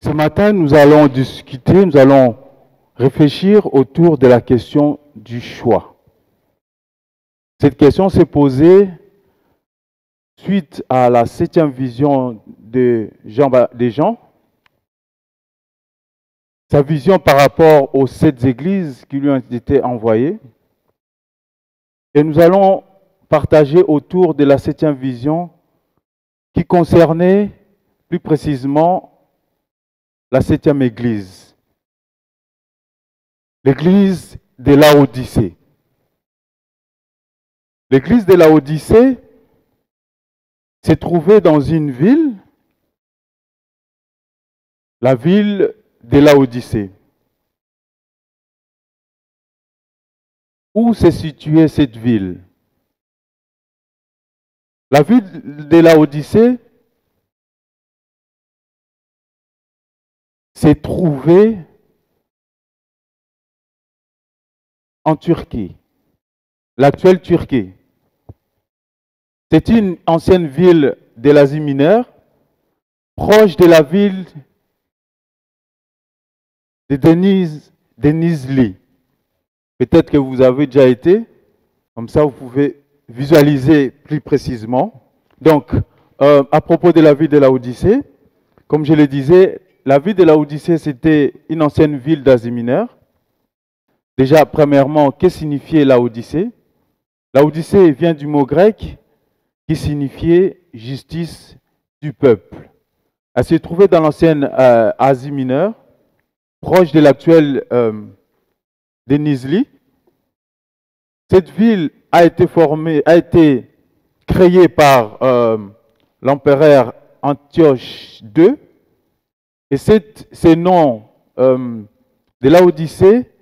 Ce matin, nous allons discuter, nous allons réfléchir autour de la question du choix. Cette question s'est posée suite à la 7e vision de Jean, sa vision par rapport aux 7 églises qui lui ont été envoyées. Et nous allons partager autour de la 7e vision qui concernait plus précisément la 7e église, l'église de Laodicée. L'église de Laodicée s'est trouvée dans une ville, la ville de Laodicée. Où s'est située cette ville? La ville de Laodicée s'est trouvée en Turquie, l'actuelle Turquie. C'est une ancienne ville de l'Asie mineure, proche de la ville de Denizli. Peut-être que vous avez déjà été, comme ça vous pouvez visualiser plus précisément. Donc, à propos de la ville de Laodicée, comme je le disais, la ville de Laodicée, c'était une ancienne ville d'Asie mineure. Déjà, premièrement, que signifiait Laodicée? Laodicée vient du mot grec qui signifiait justice du peuple. Elle se trouvait dans l'ancienne Asie mineure, proche de l'actuelle Denizli. Cette ville a été créée par l'empereur Antioche II. Et ce nom de Laodicée,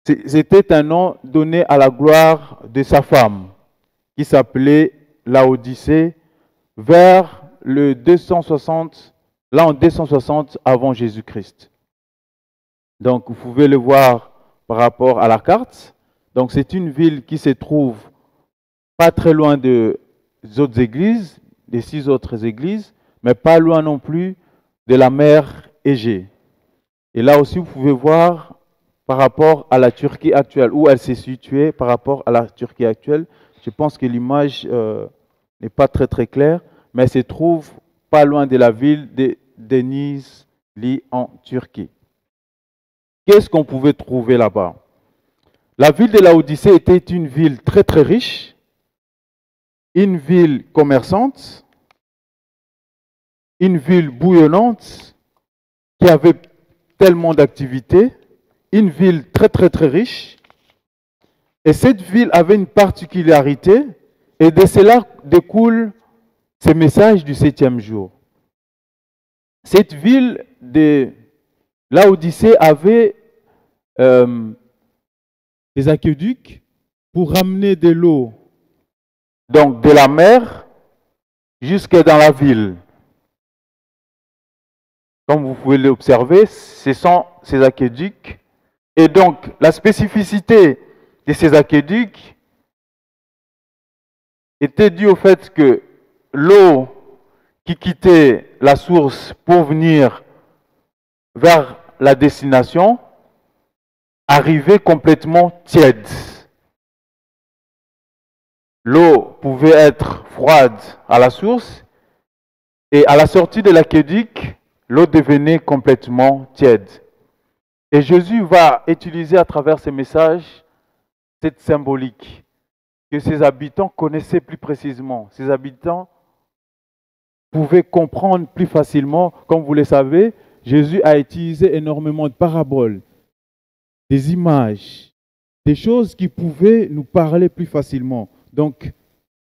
c'était un nom donné à la gloire de sa femme, qui s'appelait Laodicée, vers le 260, l'an 260 avant Jésus-Christ. Donc, vous pouvez le voir par rapport à la carte. Donc, c'est une ville qui se trouve pas très loin des autres églises, des 6 autres églises, mais pas loin non plus de la mer Égée. Et là aussi, vous pouvez voir par rapport à la Turquie actuelle, où elle s'est située par rapport à la Turquie actuelle. Je pense que l'image n'est pas très très claire, mais elle se trouve pas loin de la ville de Denizli en Turquie. Qu'est-ce qu'on pouvait trouver là-bas? La ville de Laodicée était une ville très très riche, une ville commerçante, une ville bouillonnante, qui avait tellement d'activités, une ville très très très riche. Et cette ville avait une particularité, et de cela découle ce message du 7e jour. Cette ville de Laodicée avait des aqueducs pour ramener de l'eau, donc de la mer, jusque dans la ville. Comme vous pouvez l'observer, ce sont ces aqueducs. Et donc, la spécificité de ces aqueducs était due au fait que l'eau qui quittait la source pour venir vers la destination arrivait complètement tiède. L'eau pouvait être froide à la source et à la sortie de l'aqueduc, l'eau devenait complètement tiède. Et Jésus va utiliser à travers ces messages cette symbolique que ses habitants connaissaient plus précisément. Ses habitants pouvaient comprendre plus facilement. Comme vous le savez, Jésus a utilisé énormément de paraboles, des images, des choses qui pouvaient nous parler plus facilement. Donc,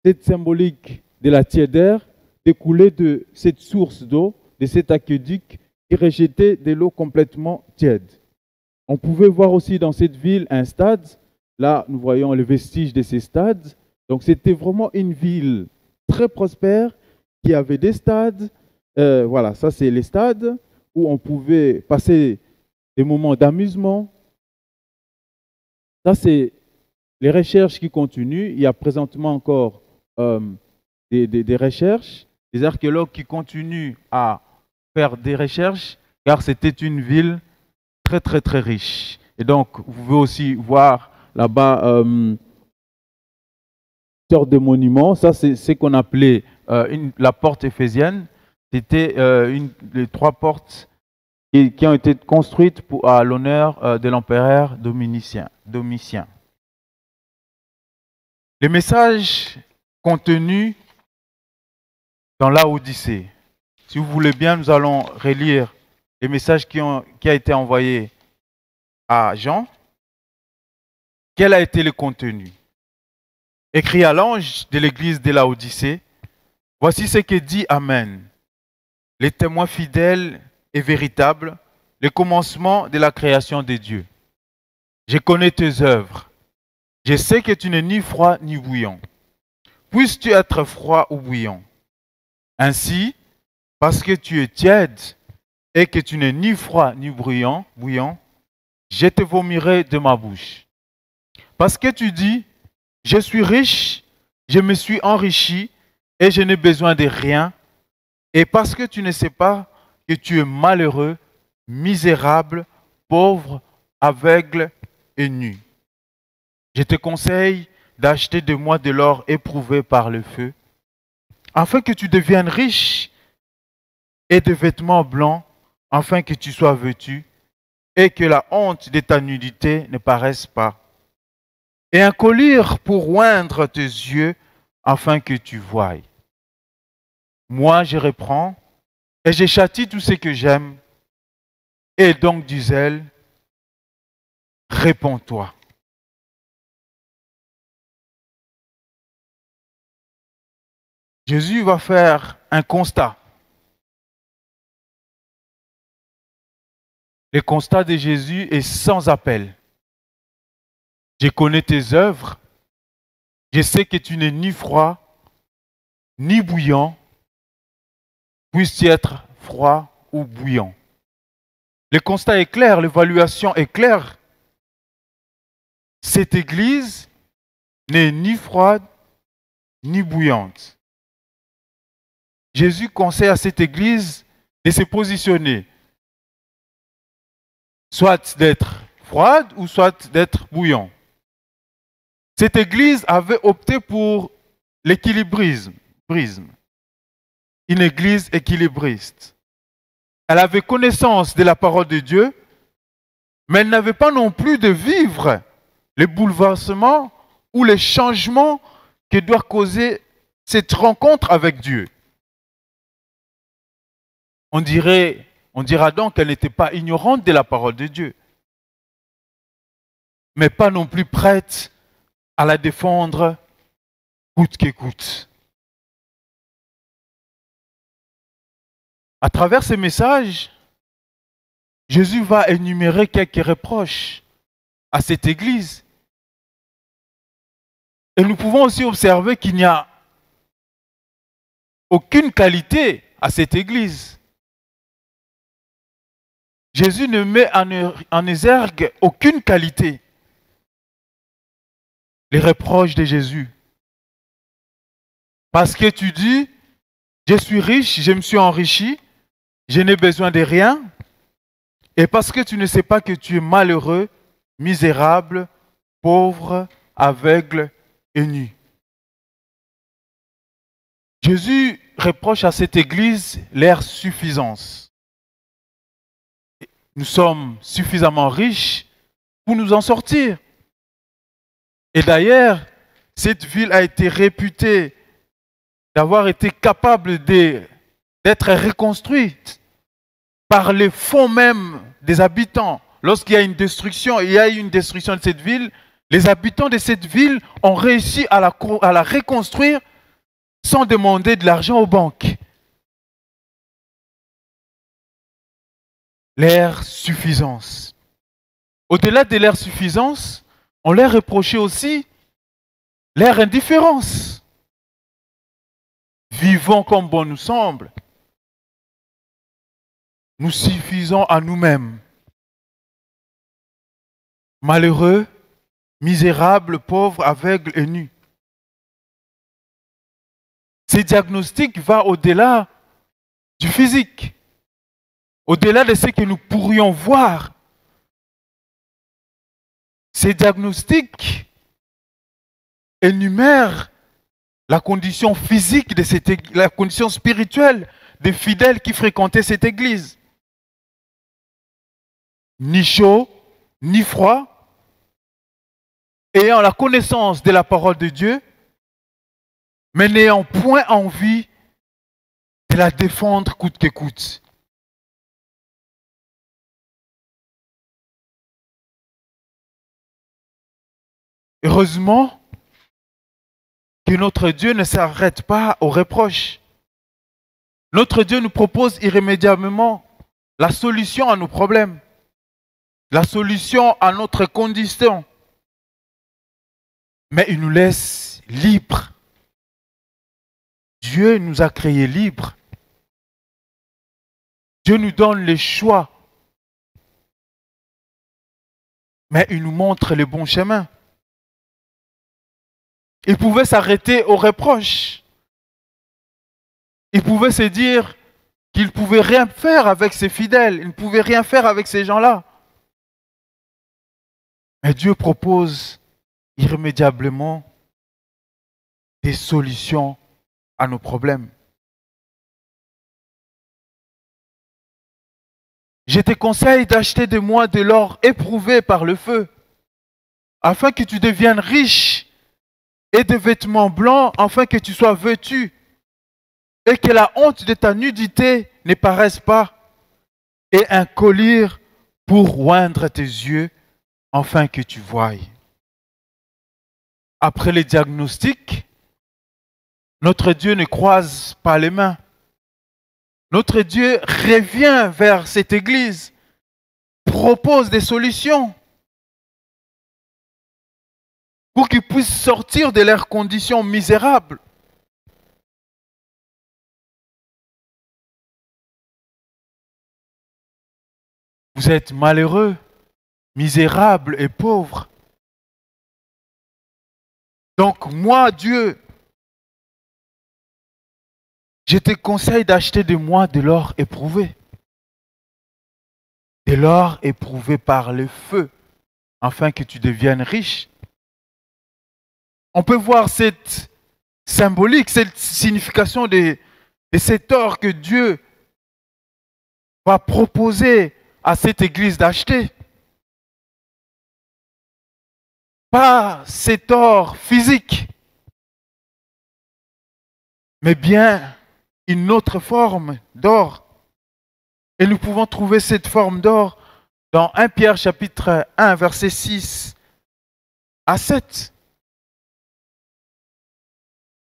cette symbolique de la tiédeur découlait de cette source d'eau, de cet aqueduc qui rejetait de l'eau complètement tiède. On pouvait voir aussi dans cette ville un stade. Là, nous voyons les vestiges de ces stades. Donc, c'était vraiment une ville très prospère qui avait des stades. Voilà, ça c'est les stades où on pouvait passer des moments d'amusement. Ça, c'est les recherches qui continuent. Il y a présentement encore des recherches, des archéologues qui continuent à faire des recherches car c'était une ville très très très riche. Et donc, vous pouvez aussi voir là-bas une sorte de monument. Ça, c'est ce qu'on appelait la porte éphésienne. C'était les 3 portes qui ont été construites à l'honneur de l'empereur Domitien. Les messages contenus dans la Odyssée. Si vous voulez bien, nous allons relire les messages qui ont été envoyés à Jean. Quel a été le contenu? Écrit à l'ange de l'église de la Odyssée, voici ce que dit Amen, les témoins fidèles et véritables, le commencement de la création de Dieu. Je connais tes œuvres. Je sais que tu n'es ni froid ni bouillant. Puisses-tu être froid ou bouillant? Ainsi, parce que tu es tiède et que tu n'es ni froid ni bouillant, je te vomirai de ma bouche. Parce que tu dis, je suis riche, je me suis enrichi et je n'ai besoin de rien. Et parce que tu ne sais pas que tu es malheureux, misérable, pauvre, aveugle et nu. Je te conseille d'acheter de moi de l'or éprouvé par le feu, afin que tu deviennes riche, et de vêtements blancs, afin que tu sois vêtu, et que la honte de ta nudité ne paraisse pas. Et un collier pour oindre tes yeux, afin que tu voies. Moi, je reprends, et je châtie tout ce que j'aime, et donc du zèle, réponds-toi. Jésus va faire un constat. Le constat de Jésus est sans appel. Je connais tes œuvres. Je sais que tu n'es ni froid, ni bouillant. Puisses-tu être froid ou bouillant. Le constat est clair, l'évaluation est claire. Cette église n'est ni froide, ni bouillante. Jésus conseille à cette église de se positionner, soit d'être froide ou soit d'être bouillant. Cette église avait opté pour l'équilibrisme, une église équilibriste. Elle avait connaissance de la parole de Dieu, mais elle n'avait pas non plus de vivre les bouleversements ou les changements que doit causer cette rencontre avec Dieu. On dira donc qu'elle n'était pas ignorante de la parole de Dieu, mais pas non plus prête à la défendre coûte que coûte. À travers ces messages, Jésus va énumérer quelques reproches à cette église. Et nous pouvons aussi observer qu'il n'y a aucune qualité à cette église. Jésus ne met en exergue aucune qualité. Les reproches de Jésus. Parce que tu dis, je suis riche, je me suis enrichi, je n'ai besoin de rien. Et parce que tu ne sais pas que tu es malheureux, misérable, pauvre, aveugle et nu. Jésus reproche à cette église leur suffisance. Nous sommes suffisamment riches pour nous en sortir. Et d'ailleurs, cette ville a été réputée d'avoir été capable d'être reconstruite par les fonds même des habitants. Lorsqu'il y a une destruction, de cette ville, les habitants de cette ville ont réussi à la reconstruire sans demander de l'argent aux banques. Leur suffisance. Au-delà de leur suffisance, on leur reprochait aussi leur indifférence. Vivons comme bon nous semble. Nous suffisons à nous-mêmes. Malheureux, misérables, pauvres, aveugles et nus. Ce diagnostic va au-delà du physique. Au-delà de ce que nous pourrions voir, ces diagnostics énumèrent la condition physique de cette église, la condition spirituelle des fidèles qui fréquentaient cette église. Ni chaud, ni froid, ayant la connaissance de la parole de Dieu, mais n'ayant point envie de la défendre coûte que coûte. Heureusement que notre Dieu ne s'arrête pas aux reproches. Notre Dieu nous propose irrémédiablement la solution à nos problèmes, la solution à notre condition. Mais il nous laisse libres. Dieu nous a créés libres. Dieu nous donne le choix. Mais il nous montre le bon chemin. Il pouvait s'arrêter aux reproches. Il pouvait se dire qu'il ne pouvait rien faire avec ses fidèles. Il ne pouvait rien faire avec ces gens-là. Mais Dieu propose irrémédiablement des solutions à nos problèmes. Je te conseille d'acheter de moi de l'or éprouvé par le feu, afin que tu deviennes riche, et de vêtements blancs, afin que tu sois vêtu, et que la honte de ta nudité ne paraisse pas, et un collier pour oindre tes yeux, afin que tu voies. Après les diagnostics, notre Dieu ne croise pas les mains. Notre Dieu revient vers cette église, propose des solutions pour qu'ils puissent sortir de leurs conditions misérables. Vous êtes malheureux, misérables et pauvres. Donc moi, Dieu, je te conseille d'acheter de moi de l'or éprouvé. De l'or éprouvé par le feu, afin que tu deviennes riche. On peut voir cette symbolique, cette signification de cet or que Dieu va proposer à cette église d'acheter. Pas cet or physique, mais bien une autre forme d'or. Et nous pouvons trouver cette forme d'or dans 1 Pierre chapitre 1, versets 6 à 7.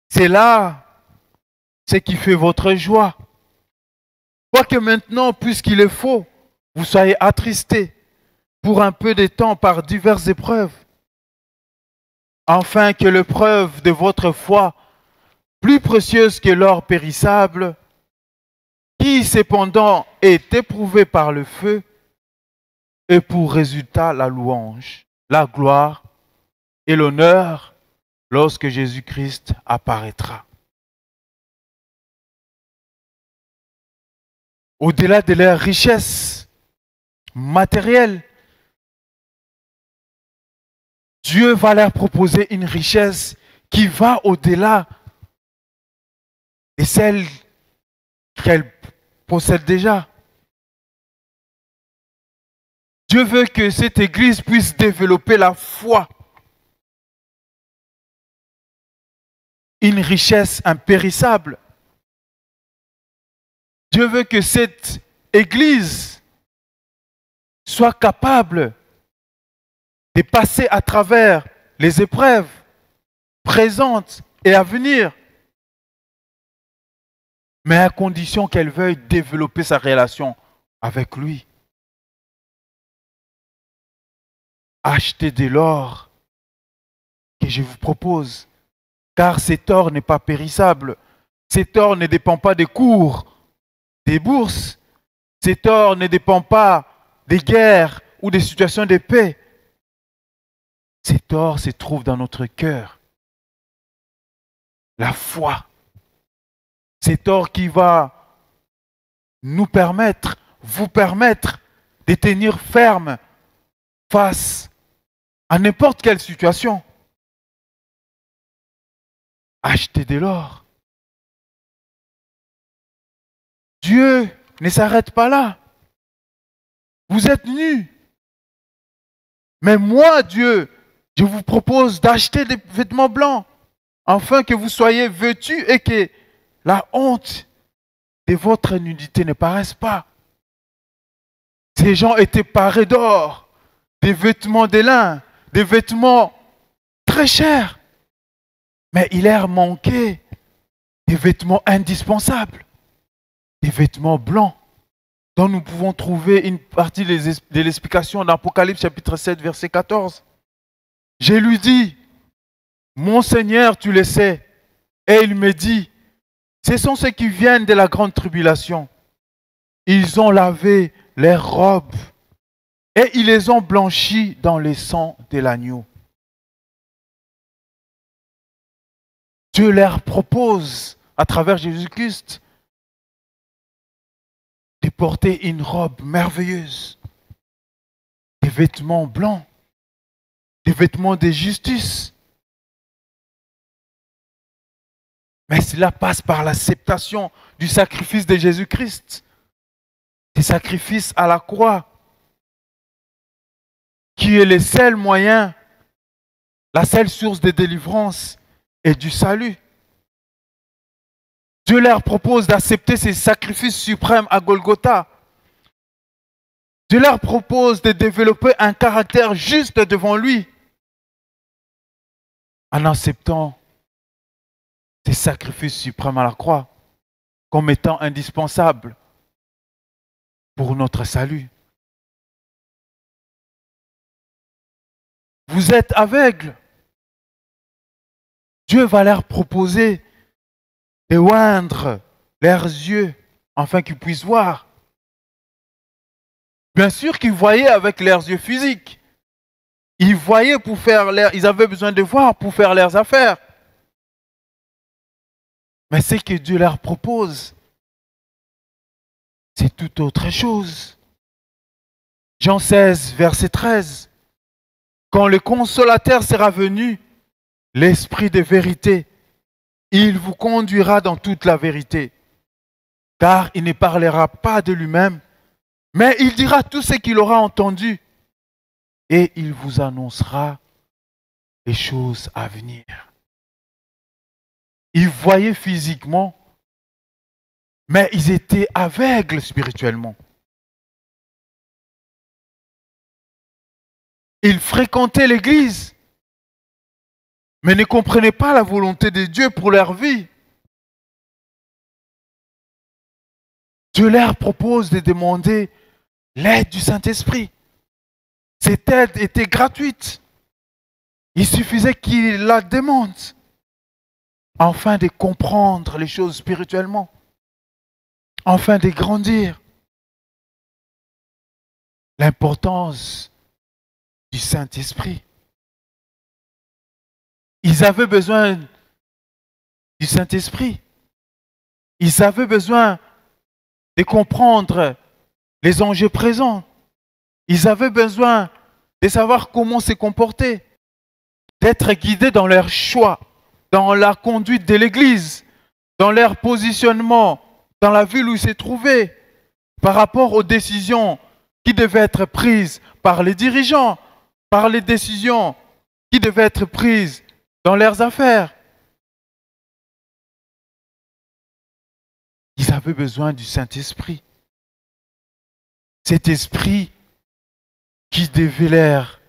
C'est là ce qui fait votre joie. Quoique maintenant, puisqu'il est faux, vous soyez attristés pour un peu de temps par diverses épreuves, afin que l'épreuve de votre foi, plus précieuse que l'or périssable, qui cependant est éprouvé par le feu, ait pour résultat la louange, la gloire et l'honneur lorsque Jésus-Christ apparaîtra. Au-delà de leur richesse matérielle, Dieu va leur proposer une richesse qui va au-delà de celle qu'elle possède déjà. Dieu veut que cette église puisse développer la foi. Une richesse impérissable. Dieu veut que cette église soit capable de passer à travers les épreuves présentes et à venir, mais à condition qu'elle veuille développer sa relation avec lui. Achetez de l'or que je vous propose, car cet or n'est pas périssable. Cet or ne dépend pas des cours, des bourses. Cet or ne dépend pas des guerres ou des situations de paix. Cet or se trouve dans notre cœur. La foi. Cet or qui va nous permettre, vous permettre de tenir ferme face à n'importe quelle situation. Achetez de l'or. Dieu ne s'arrête pas là. Vous êtes nus. Mais moi, Dieu, je vous propose d'acheter des vêtements blancs, afin que vous soyez vêtus et que la honte de votre nudité ne paraisse pas. Ces gens étaient parés d'or, des vêtements de lin, des vêtements très chers. Mais il leur manquait des vêtements indispensables, des vêtements blancs, dont nous pouvons trouver une partie de l'explication d'Apocalypse chapitre 7, verset 14. Je lui dis, mon Seigneur, tu le sais. Et il me dit, ce sont ceux qui viennent de la grande tribulation. Ils ont lavé leurs robes et ils les ont blanchis dans le sang de l'agneau. Dieu leur propose, à travers Jésus-Christ, de porter une robe merveilleuse, des vêtements blancs, des vêtements de justice. Mais cela passe par l'acceptation du sacrifice de Jésus-Christ, du sacrifice à la croix, qui est le seul moyen, la seule source de délivrance et du salut. Dieu leur propose d'accepter ces sacrifices suprêmes à Golgotha. Dieu leur propose de développer un caractère juste devant lui en acceptant ces sacrifices suprêmes à la croix comme étant indispensables pour notre salut. Vous êtes aveugles. Dieu va leur proposer de oindre leurs yeux afin qu'ils puissent voir. Bien sûr qu'ils voyaient avec leurs yeux physiques. Ils voyaient pour faire ils avaient besoin de voir pour faire leurs affaires. Mais ce que Dieu leur propose, c'est tout autre chose. Jean 16, verset 13. Quand le consolateur sera venu, l'Esprit de vérité, il vous conduira dans toute la vérité. Car il ne parlera pas de lui-même, mais il dira tout ce qu'il aura entendu. Et il vous annoncera les choses à venir. Ils voyaient physiquement, mais ils étaient aveugles spirituellement. Ils fréquentaient l'église, mais ne comprenaient pas la volonté de Dieu pour leur vie. Dieu leur propose de demander l'aide du Saint-Esprit. Cette aide était gratuite. Il suffisait qu'ils la demandent afin de comprendre les choses spirituellement, afin de grandir. L'importance du Saint-Esprit. Ils avaient besoin du Saint-Esprit. Ils avaient besoin de comprendre les enjeux présents. Ils avaient besoin de savoir comment se comporter, d'être guidés dans leur choix, dans la conduite de l'Église, dans leur positionnement, dans la ville où ils se trouvaient, par rapport aux décisions qui devaient être prises par les dirigeants, par les décisions qui devaient être prises dans leurs affaires. Ils avaient besoin du Saint-Esprit. Cet esprit qui devait leur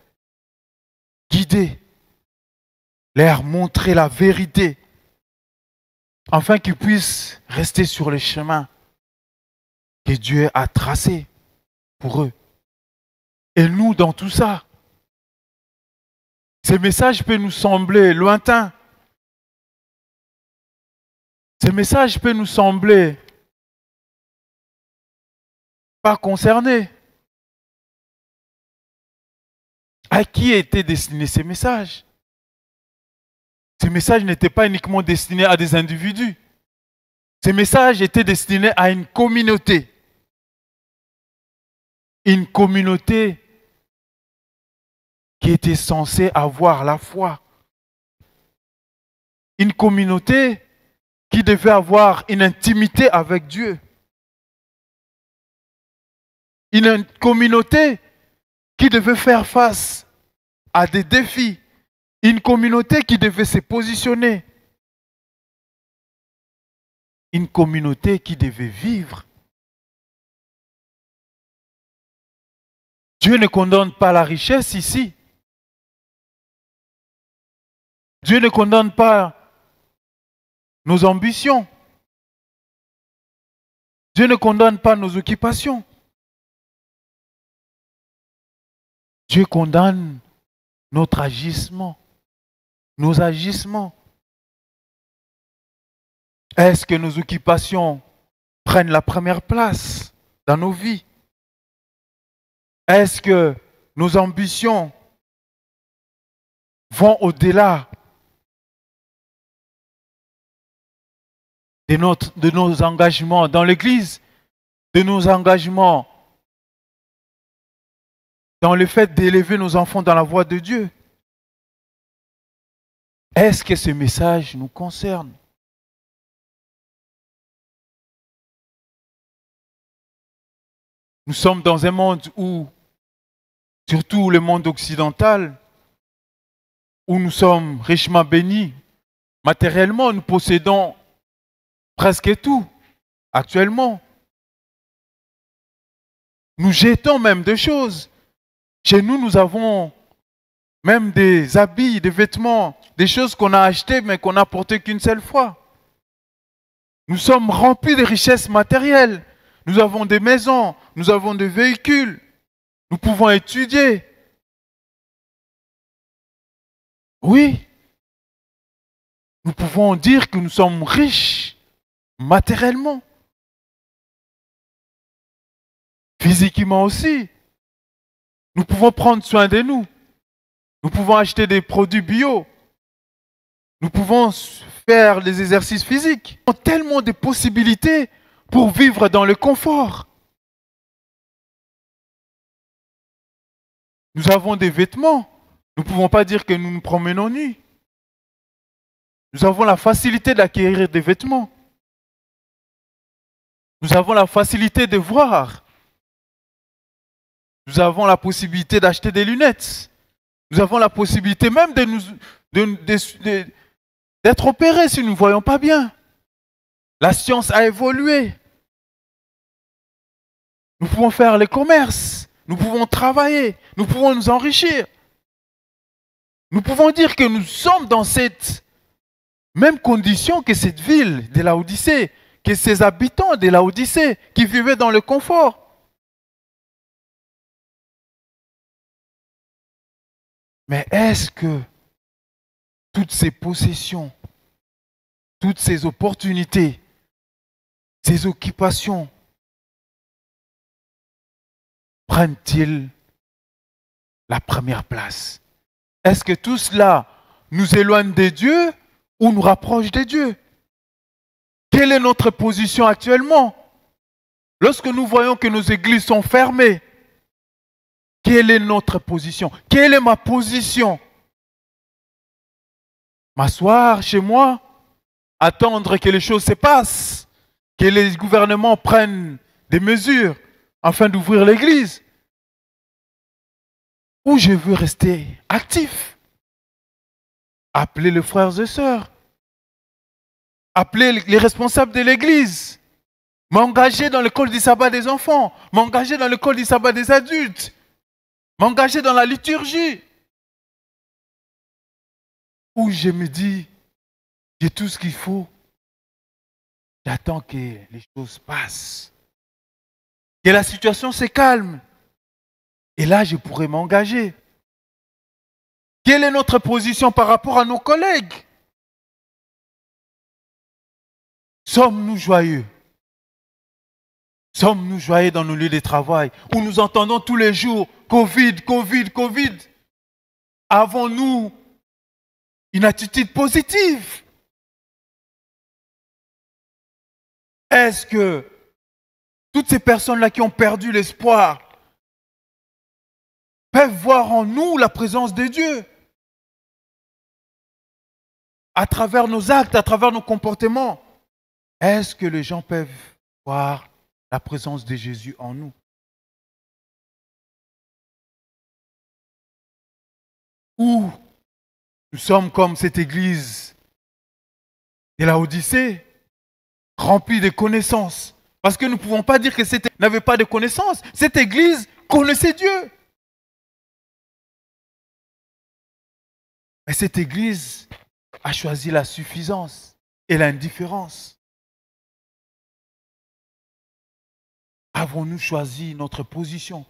guider, leur montrer la vérité, afin qu'ils puissent rester sur le chemin que Dieu a tracé pour eux. Et nous, dans tout ça, ces messages peuvent nous sembler lointains. Ces messages peuvent nous sembler pas concernés. À qui étaient destinés ces messages? Ces messages n'étaient pas uniquement destinés à des individus. Ces messages étaient destinés à une communauté. une communauté qui était censée avoir la foi. Une communauté qui devait avoir une intimité avec Dieu. Une communauté qui devait faire face à des défis. Une communauté qui devait se positionner. Une communauté qui devait vivre. Dieu ne condamne pas la richesse ici. Dieu ne condamne pas nos ambitions. Dieu ne condamne pas nos occupations. Dieu condamne notre agissement, nos agissements. Est-ce que nos occupations prennent la première place dans nos vies? Est-ce que nos ambitions vont au-delà de nos engagements dans l'Église, de nos engagements dans le fait d'élever nos enfants dans la voie de Dieu? Est-ce que ce message nous concerne? Nous sommes dans un monde où, surtout le monde occidental, où nous sommes richement bénis. Matériellement, nous possédons presque tout actuellement. Nous jetons même des choses. Chez nous, nous avons même des habits, des vêtements, des choses qu'on a achetées mais qu'on n'a portées qu'une seule fois. Nous sommes remplis de richesses matérielles. Nous avons des maisons, nous avons des véhicules. Nous pouvons étudier. Oui, nous pouvons dire que nous sommes riches matériellement. Physiquement aussi. Nous pouvons prendre soin de nous. Nous pouvons acheter des produits bio. Nous pouvons faire des exercices physiques. Nous avons tellement de possibilités pour vivre dans le confort. Nous avons des vêtements. Nous ne pouvons pas dire que nous nous promenons nus. Nous avons la facilité d'acquérir des vêtements. Nous avons la facilité de voir. Nous avons la possibilité d'acheter des lunettes. Nous avons la possibilité même d'être opérés si nous ne voyons pas bien. La science a évolué. Nous pouvons faire les commerces. Nous pouvons travailler. Nous pouvons nous enrichir. Nous pouvons dire que nous sommes dans cette même condition que cette ville de Laodicée, que ces habitants de Laodicée qui vivaient dans le confort. Mais est-ce que toutes ces possessions, toutes ces opportunités, ces occupations prennent-ils la première place? Est-ce que tout cela nous éloigne de Dieu ou nous rapproche de Dieu? Quelle est notre position actuellement? Lorsque nous voyons que nos églises sont fermées, quelle est notre position? Quelle est ma position? M'asseoir chez moi, attendre que les choses se passent, que les gouvernements prennent des mesures afin d'ouvrir l'église? Ou je veux rester actif? Appeler les frères et sœurs, appeler les responsables de l'église, m'engager dans l'école du sabbat des enfants, m'engager dans l'école du sabbat des adultes, m'engager dans la liturgie. Où je me dis, j'ai tout ce qu'il faut, j'attends que les choses passent, que la situation se calme, et là je pourrai m'engager. Quelle est notre position par rapport à nos collègues? Sommes-nous joyeux? Sommes-nous joyeux dans nos lieux de travail où nous entendons tous les jours Covid, Covid, Covid? Avons-nous une attitude positive? Est-ce que toutes ces personnes-là qui ont perdu l'espoir peuvent voir en nous la présence de Dieu. À travers nos actes, à travers nos comportements. Est-ce que les gens peuvent voir la présence de Jésus en nous? Ou nous sommes comme cette église de la Odyssée, remplie de connaissances. Parce que nous ne pouvons pas dire que cette église n'avait pas de connaissances. Cette église connaissait Dieu. Mais cette église a choisi la suffisance et l'indifférence. Avons-nous choisi notre position?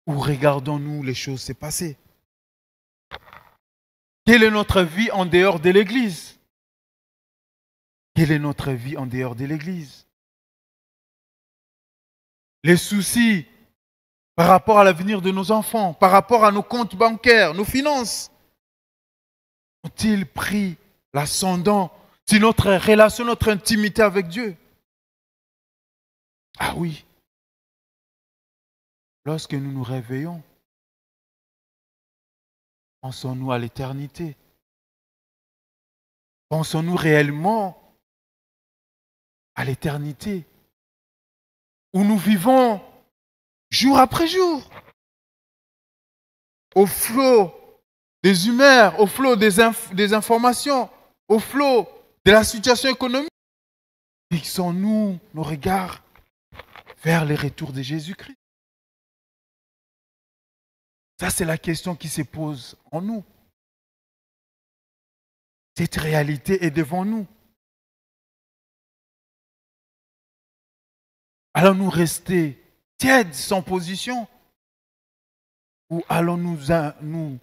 Ou regardons-nous les choses se passer? Quelle est notre vie en dehors de l'église? Quelle est notre vie en dehors de l'église? Les soucis par rapport à l'avenir de nos enfants, par rapport à nos comptes bancaires, nos finances, ont-ils pris l'ascendant sur notre relation, notre intimité avec Dieu? Ah oui. Lorsque nous nous réveillons, pensons-nous à l'éternité? Pensons-nous réellement à l'éternité où nous vivons jour après jour, au flot des humeurs, au flot des informations, au flot de la situation économique? Fixons-nous nos regards vers le retour de Jésus-Christ. Ça, c'est la question qui se pose en nous. Cette réalité est devant nous. Allons-nous rester tièdes, sans position? Ou allons-nous nous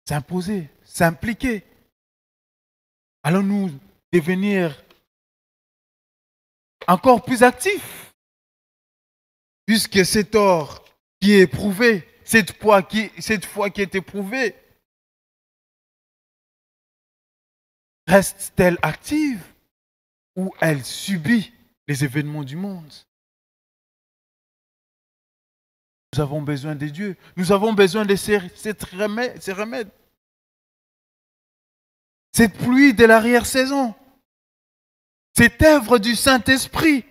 s'imposer, s'impliquer? Allons-nous devenir encore plus actifs? Puisque cet or qui est éprouvé, cette foi qui est éprouvée, reste-t-elle active ou elle subit les événements du monde? Nous avons besoin de Dieu. Nous avons besoin de ces remèdes. Cette pluie de l'arrière-saison. Cette œuvre du Saint-Esprit.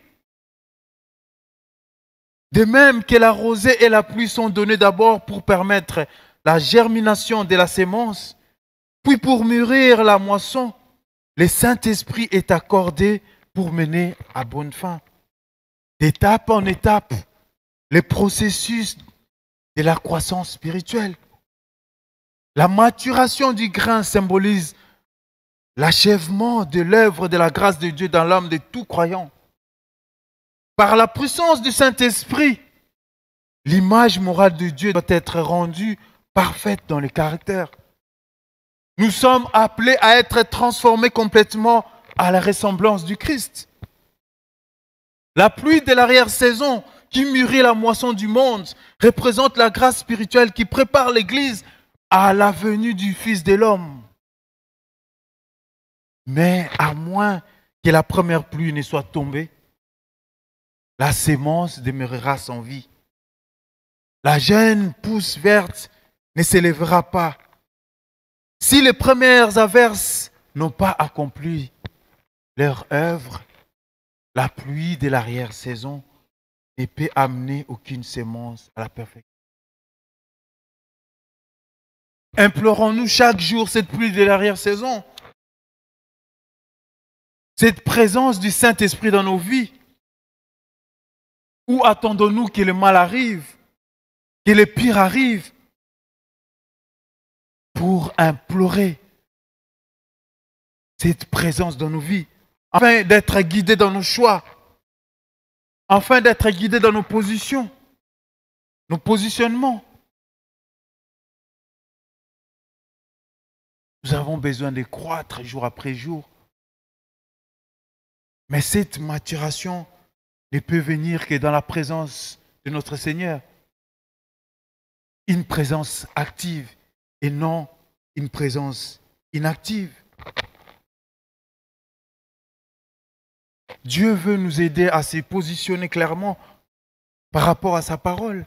De même que la rosée et la pluie sont données d'abord pour permettre la germination de la sémence, puis pour mûrir la moisson, le Saint-Esprit est accordé pour mener à bonne fin. D'étape en étape, le processus de la croissance spirituelle. La maturation du grain symbolise l'achèvement de l'œuvre de la grâce de Dieu dans l'âme de tout croyant. Par la puissance du Saint-Esprit, l'image morale de Dieu doit être rendue parfaite dans le caractère. Nous sommes appelés à être transformés complètement à la ressemblance du Christ. La pluie de l'arrière-saison qui mûrit la moisson du monde représente la grâce spirituelle qui prépare l'Église à la venue du Fils de l'homme. Mais à moins que la première pluie ne soit tombée, la sémence demeurera sans vie. La jeune pousse verte ne s'élèvera pas. Si les premières averses n'ont pas accompli leur œuvre, la pluie de l'arrière-saison ne peut amener aucune sémence à la perfection. Implorons-nous chaque jour cette pluie de l'arrière-saison, cette présence du Saint-Esprit dans nos vies? Ou attendons-nous que le mal arrive, que le pire arrive, pour implorer cette présence dans nos vies, afin d'être guidés dans nos choix, afin d'être guidés dans nos positions, nos positionnements? Nous avons besoin de croître jour après jour. Mais cette maturation ne peut venir que dans la présence de notre Seigneur. Une présence active et non une présence inactive. Dieu veut nous aider à se positionner clairement par rapport à sa parole.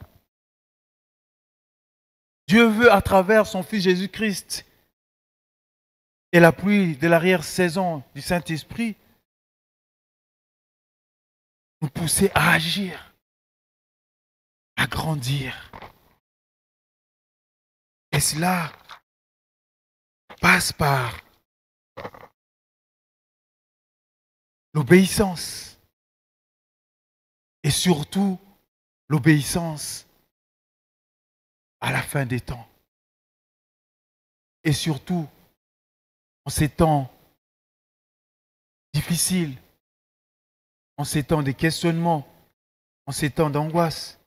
Dieu veut, à travers son Fils Jésus-Christ et la pluie de l'arrière-saison du Saint-Esprit, nous pousser à agir, à grandir. Et cela passe par l'obéissance. Et surtout, l'obéissance à la fin des temps. Et surtout, en ces temps difficiles, en ces temps de questionnement, en ces temps d'angoisse,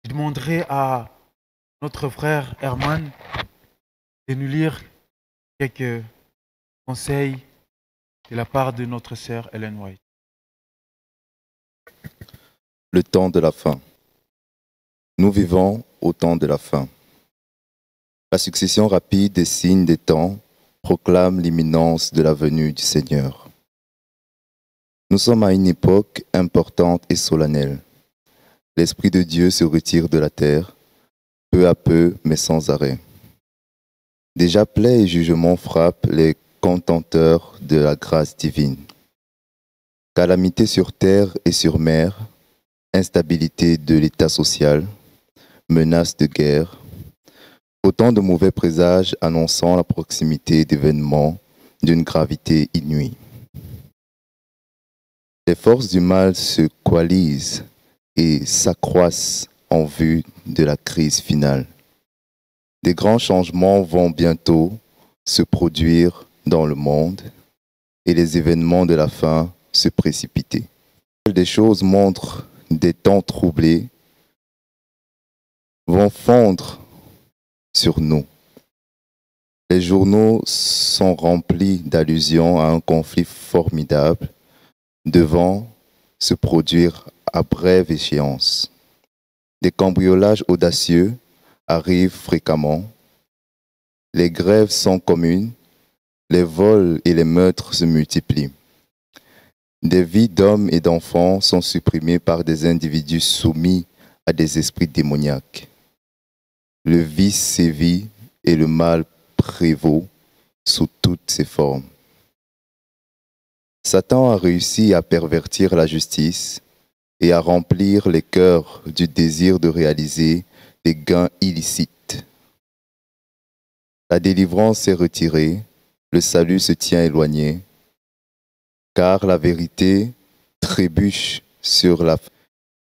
je demanderai à notre frère Herman de nous lire quelques conseils de la part de notre sœur Ellen White. Le temps de la fin. Nous vivons au temps de la fin. La succession rapide des signes des temps proclame l'imminence de la venue du Seigneur. Nous sommes à une époque importante et solennelle. L'Esprit de Dieu se retire de la terre, peu à peu, mais sans arrêt. Déjà plaie et jugement frappent les contenteurs de la grâce divine. Calamité sur terre et sur mer, instabilité de l'état social, menaces de guerre, autant de mauvais présages annonçant la proximité d'événements d'une gravité inouïe. Les forces du mal se coalisent et s'accroissent en vue de la crise finale. Des grands changements vont bientôt se produire dans le monde et les événements de la fin se précipiter. Des choses montrent des temps troublés vont fondre sur nous. Les journaux sont remplis d'allusions à un conflit formidable devant se produire à brève échéance. Des cambriolages audacieux arrivent fréquemment. Les grèves sont communes. Les vols et les meurtres se multiplient. Des vies d'hommes et d'enfants sont supprimées par des individus soumis à des esprits démoniaques. Le vice sévit et le mal prévaut sous toutes ses formes. Satan a réussi à pervertir la justice et à remplir les cœurs du désir de réaliser des gains illicites. La délivrance est retirée, le salut se tient éloigné, car la vérité trébuche sur la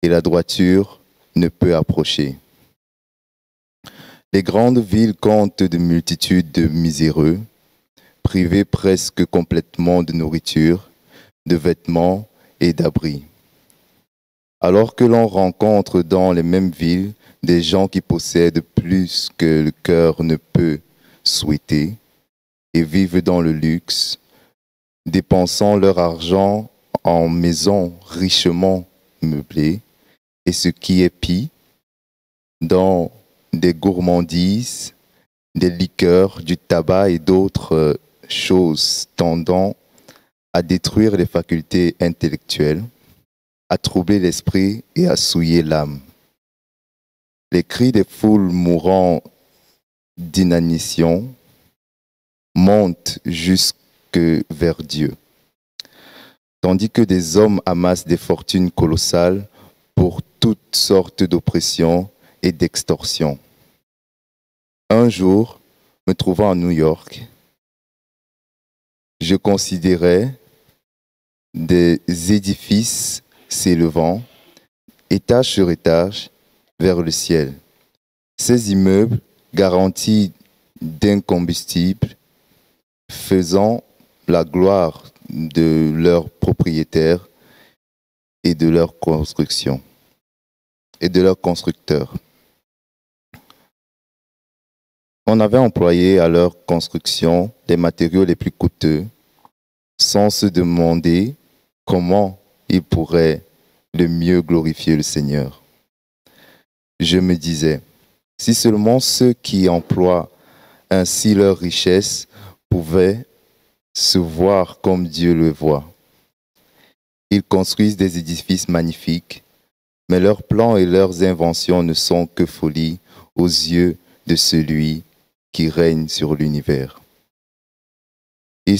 et la droiture ne peut approcher. Les grandes villes comptent de multitudes de miséreux, privés presque complètement de nourriture, de vêtements et d'abris. Alors que l'on rencontre dans les mêmes villes des gens qui possèdent plus que le cœur ne peut souhaiter et vivent dans le luxe, dépensant leur argent en maisons richement meublées, et ce qui est pis, dans des gourmandises, des liqueurs, du tabac et d'autres choses tendant à détruire les facultés intellectuelles, à troubler l'esprit et à souiller l'âme. Les cris des foules mourant d'inanition montent jusque vers Dieu, tandis que des hommes amassent des fortunes colossales pour toutes sortes d'oppressions et d'extorsions. Un jour, me trouvant à New York, je considérais des édifices s'élevant, étage sur étage, vers le ciel. Ces immeubles garantis d'incombustible, faisant la gloire de leurs propriétaires et de leur construction et de leurs constructeurs. On avait employé à leur construction les matériaux les plus coûteux sans se demander comment ils pourraient le mieux glorifier le Seigneur. Je me disais, si seulement ceux qui emploient ainsi leur richesse pouvaient se voir comme Dieu le voit. Ils construisent des édifices magnifiques, mais leurs plans et leurs inventions ne sont que folie aux yeux de celui qui règne sur l'univers. Il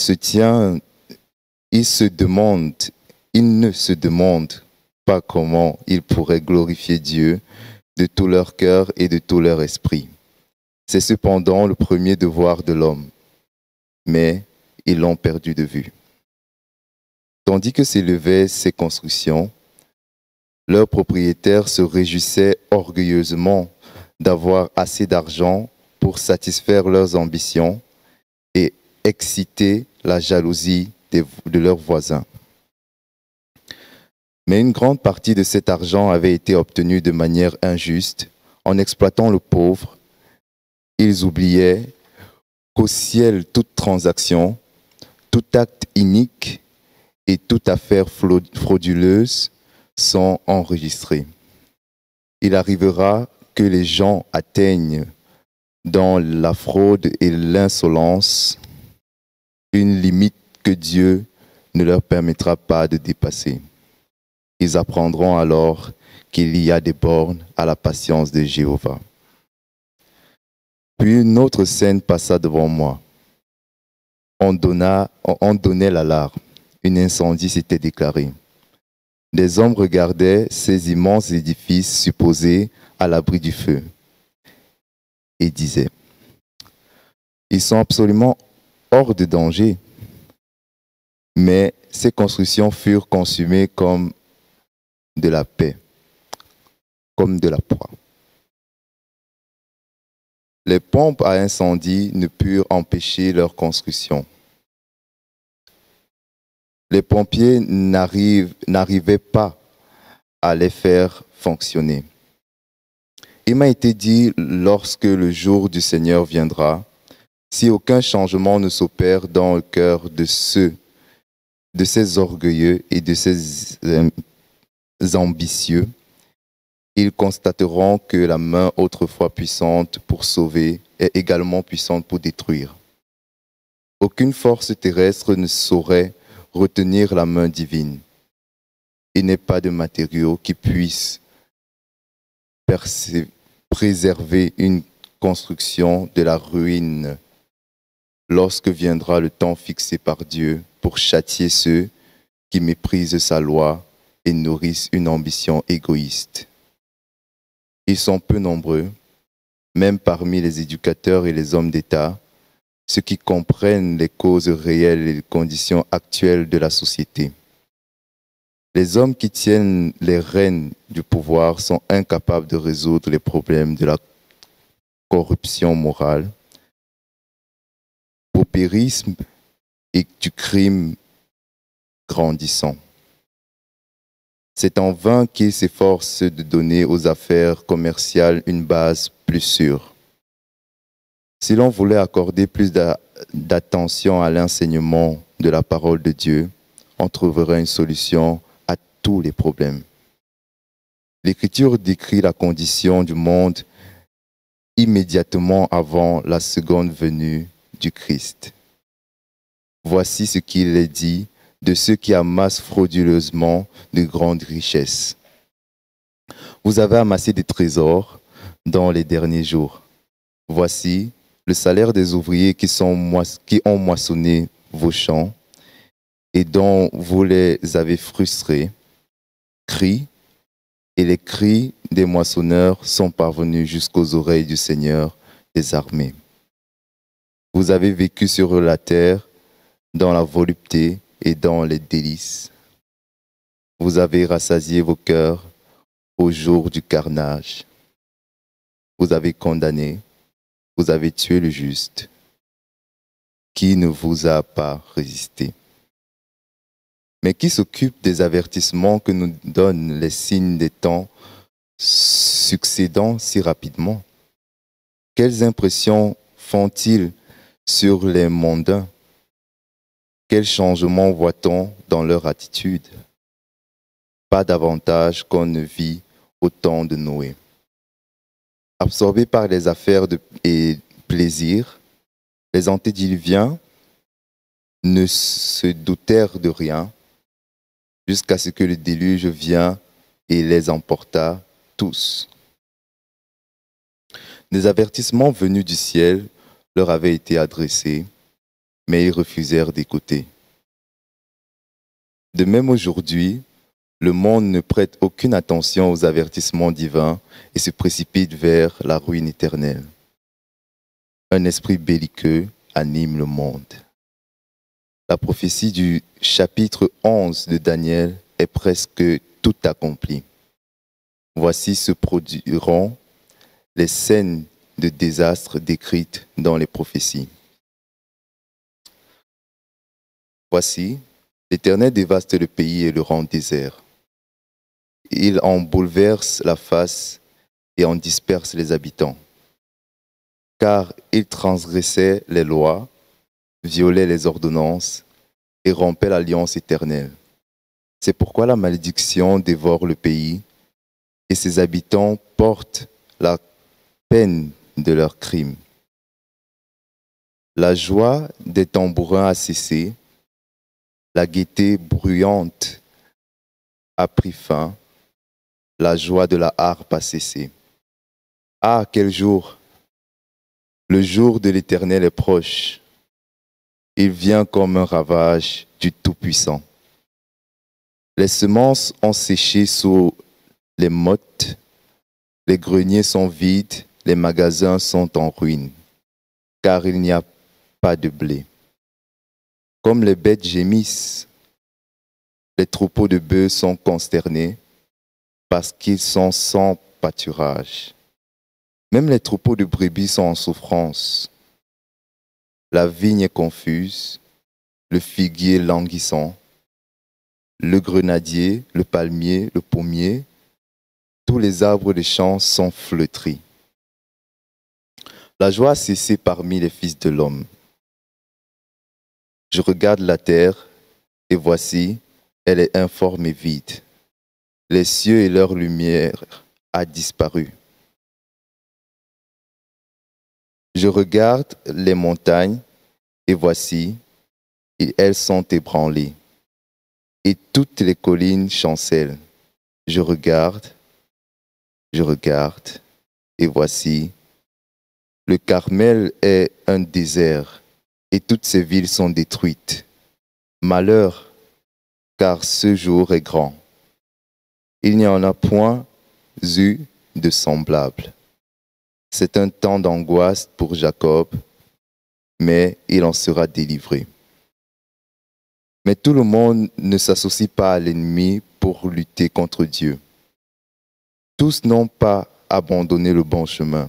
ne se demande pas comment ils pourraient glorifier Dieu de tout leur cœur et de tout leur esprit. C'est cependant le premier devoir de l'homme, mais ils l'ont perdu de vue. Tandis que s'élevaient ces constructions, leurs propriétaires se réjouissaient orgueilleusement d'avoir assez d'argent pour satisfaire leurs ambitions et exciter la jalousie de leurs voisins. Mais une grande partie de cet argent avait été obtenue de manière injuste, en exploitant le pauvre. Ils oubliaient qu'au ciel, toute transaction, tout acte inique et toute affaire frauduleuse sont enregistrés. Il arrivera que les gens atteignent dans la fraude et l'insolence une limite que Dieu ne leur permettra pas de dépasser. Ils apprendront alors qu'il y a des bornes à la patience de Jéhovah. Puis une autre scène passa devant moi. On donnait l'alarme. Un incendie s'était déclaré. Des hommes regardaient ces immenses édifices supposés à l'abri du feu et disaient: ils sont absolument hors de danger. Mais ces constructions furent consumées comme de la paix, comme de la proie. Les pompes à incendie ne purent empêcher leur construction. Les pompiers n'arrivaient pas à les faire fonctionner. Il m'a été dit, lorsque le jour du Seigneur viendra, si aucun changement ne s'opère dans le cœur de ces orgueilleux et de ces ambitieux, ils constateront que la main autrefois puissante pour sauver est également puissante pour détruire. Aucune force terrestre ne saurait retenir la main divine. Il n'est pas de matériau qui puisse préserver une construction de la ruine lorsque viendra le temps fixé par Dieu pour châtier ceux qui méprisent sa loi et nourrissent une ambition égoïste. Ils sont peu nombreux, même parmi les éducateurs et les hommes d'État, ceux qui comprennent les causes réelles et les conditions actuelles de la société. Les hommes qui tiennent les rênes du pouvoir sont incapables de résoudre les problèmes de la corruption morale, paupérisme et du crime grandissant. C'est en vain qu'ils s'efforcent de donner aux affaires commerciales une base plus sûre. Si l'on voulait accorder plus d'attention à l'enseignement de la parole de Dieu, on trouverait une solution à tous les problèmes. L'Écriture décrit la condition du monde immédiatement avant la seconde venue du Christ. Voici ce qu'il est dit de ceux qui amassent frauduleusement de grandes richesses. Vous avez amassé des trésors dans les derniers jours. Voici le salaire des ouvriers qui ont moissonné vos champs et dont vous les avez frustrés. Crient, et les cris des moissonneurs sont parvenus jusqu'aux oreilles du Seigneur des armées. Vous avez vécu sur la terre dans la volupté et dans les délices. Vous avez rassasié vos cœurs au jour du carnage. Vous avez condamné, vous avez tué le juste. Qui ne vous a pas résisté? Mais qui s'occupe des avertissements que nous donnent les signes des temps succédant si rapidement? Quelles impressions font-ils sur les mondains? Quels changements voit-on dans leur attitude? Pas davantage qu'on ne vit au temps de Noé. Absorbés par les affaires et plaisirs, les antédiluviens ne se doutèrent de rien jusqu'à ce que le déluge vienne et les emporta tous. Des avertissements venus du ciel leur avaient été adressés, mais ils refusèrent d'écouter. De même aujourd'hui, le monde ne prête aucune attention aux avertissements divins et se précipite vers la ruine éternelle. Un esprit belliqueux anime le monde. La prophétie du chapitre 11 de Daniel est presque tout accomplie. Voici se produiront les scènes de désastre décrites dans les prophéties. Voici, l'Éternel dévaste le pays et le rend désert. Il en bouleverse la face et en disperse les habitants. Car il transgressait les lois, violait les ordonnances et rompait l'alliance éternelle. C'est pourquoi la malédiction dévore le pays et ses habitants portent la peine de leurs crimes. La joie des tambourins a cessé, la gaieté bruyante a pris fin, la joie de la harpe a cessé. Ah, quel jour! Le jour de l'Éternel est proche. Il vient comme un ravage du Tout-Puissant. Les semences ont séché sous les mottes, les greniers sont vides, les magasins sont en ruine, car il n'y a pas de blé. Comme les bêtes gémissent, les troupeaux de bœufs sont consternés parce qu'ils sont sans pâturage. Même les troupeaux de brebis sont en souffrance. La vigne est confuse, le figuier languissant, le grenadier, le palmier, le pommier, tous les arbres des champs sont flétris. La joie a cessé parmi les fils de l'homme. Je regarde la terre, et voici, elle est informe et vide. Les cieux et leur lumière a disparu. Je regarde les montagnes, et voici, elles sont ébranlées. Et toutes les collines chancellent. Je regarde, et voici, le Carmel est un désert, et toutes ses villes sont détruites. Malheur, car ce jour est grand. Il n'y en a point eu de semblable. C'est un temps d'angoisse pour Jacob, mais il en sera délivré. Mais tout le monde ne s'associe pas à l'ennemi pour lutter contre Dieu. Tous n'ont pas abandonné le bon chemin.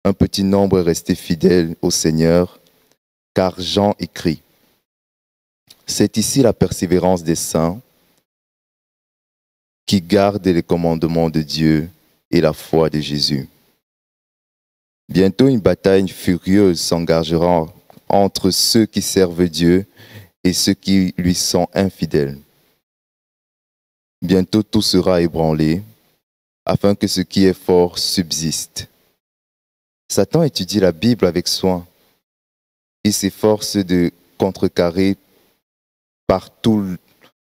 Un petit nombre est resté fidèle au Seigneur, car Jean écrit: c'est ici la persévérance des saints qui gardent les commandements de Dieu et la foi de Jésus. Bientôt une bataille furieuse s'engagera entre ceux qui servent Dieu et ceux qui lui sont infidèles. Bientôt tout sera ébranlé, afin que ce qui est fort subsiste. Satan étudie la Bible avec soin. Il s'efforce de contrecarrer partout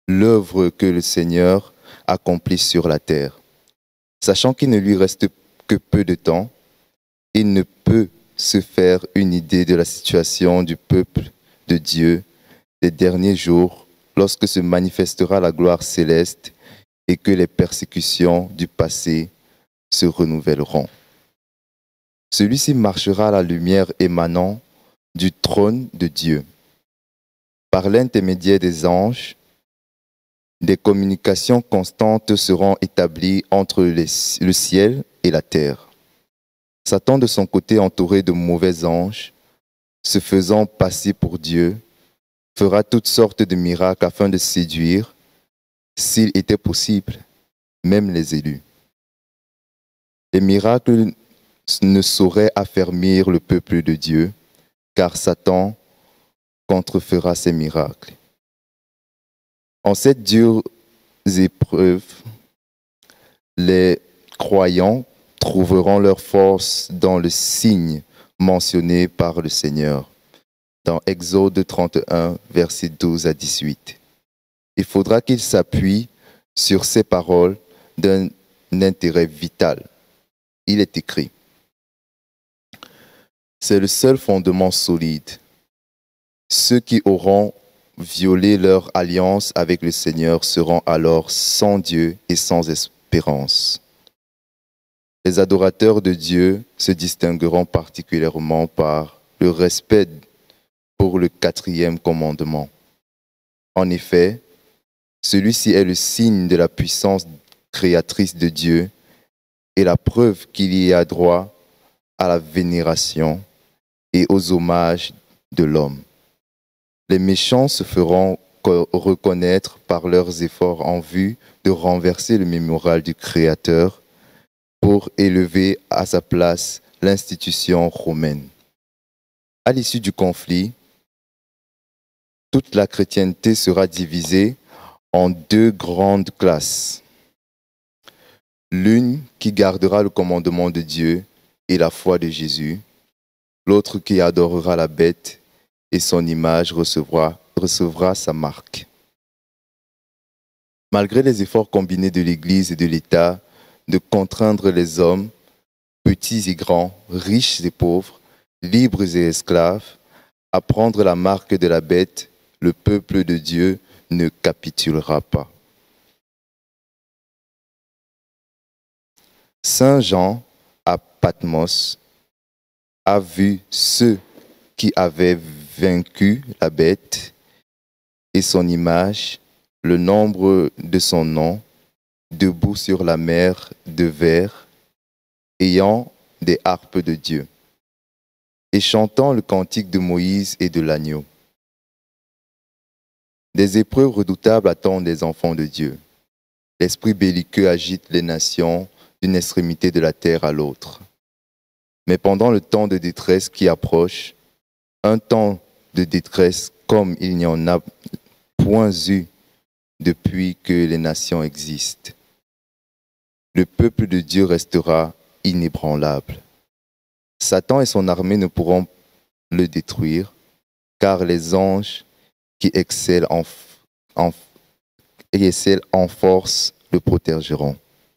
l'œuvre que le Seigneur accomplit sur la terre. Sachant qu'il ne lui reste que peu de temps, il ne peut se faire une idée de la situation du peuple de Dieu des derniers jours, lorsque se manifestera la gloire céleste et que les persécutions du passé se renouvelleront. Celui-ci marchera à la lumière émanant du trône de Dieu. Par l'intermédiaire des anges, des communications constantes seront établies entre le ciel et la terre. Satan, de son côté, entouré de mauvais anges, se faisant passer pour Dieu, fera toutes sortes de miracles afin de séduire, s'il était possible, même les élus. Les miracles ne sauraient affermir le peuple de Dieu, car Satan contrefera ces miracles. En cette dure épreuve, les croyants trouveront leur force dans le signe mentionné par le Seigneur, dans Exode 31, versets 12 à 18. Il faudra qu'ils s'appuient sur ces paroles d'un intérêt vital. Il est écrit, c'est le seul fondement solide. Ceux qui auront violé leur alliance avec le Seigneur seront alors sans Dieu et sans espérance. Les adorateurs de Dieu se distingueront particulièrement par le respect pour le 4e commandement. En effet, celui-ci est le signe de la puissance créatrice de Dieu et la preuve qu'il y a droit à la vénération et aux hommages de l'homme. Les méchants se feront reconnaître par leurs efforts en vue de renverser le mémorial du Créateur pour élever à sa place l'institution romaine. À l'issue du conflit, toute la chrétienté sera divisée en 2 grandes classes. L'une qui gardera le commandement de Dieu et la foi de Jésus, l'autre qui adorera la bête et son image recevra sa marque. Malgré les efforts combinés de l'Église et de l'État de contraindre les hommes, petits et grands, riches et pauvres, libres et esclaves, à prendre la marque de la bête, le peuple de Dieu ne capitulera pas. Saint Jean, à Patmos, a vu ceux qui avaient vaincu la bête et son image, le nombre de son nom, debout sur la mer de verre, ayant des harpes de Dieu, et chantant le cantique de Moïse et de l'agneau. Des épreuves redoutables attendent les enfants de Dieu. L'esprit belliqueux agite les nations d'une extrémité de la terre à l'autre. Mais pendant le temps de détresse qui approche, un temps de détresse comme il n'y en a point eu depuis que les nations existent, le peuple de Dieu restera inébranlable. Satan et son armée ne pourront le détruire, car les anges qui excellent en force le protégeront.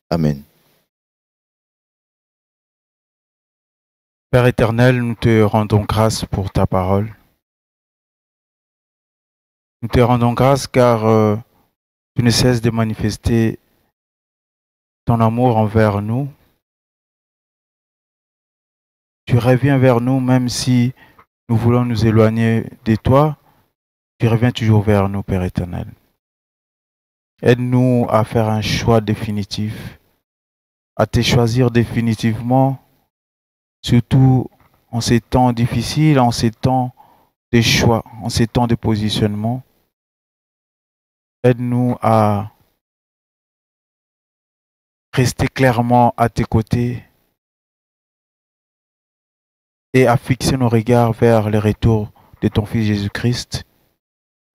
Amen. Père éternel, nous te rendons grâce pour ta parole. Nous te rendons grâce car tu ne cesses de manifester ton amour envers nous. Tu reviens vers nous même si nous voulons nous éloigner de toi. Tu reviens toujours vers nous, Père éternel. Aide-nous à faire un choix définitif, à te choisir définitivement, surtout en ces temps difficiles, en ces temps de choix, en ces temps de positionnement. Aide-nous à rester clairement à tes côtés et à fixer nos regards vers le retour de ton Fils Jésus-Christ,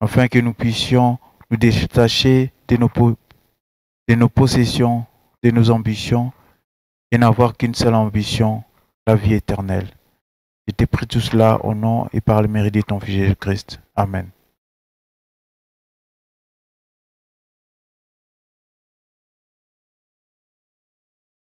afin que nous puissions nous détacher de nos possessions, de nos ambitions, et n'avoir qu'une seule ambition, la vie éternelle. Je te prie tout cela au nom et par le mérite de ton Fils Jésus-Christ. Amen.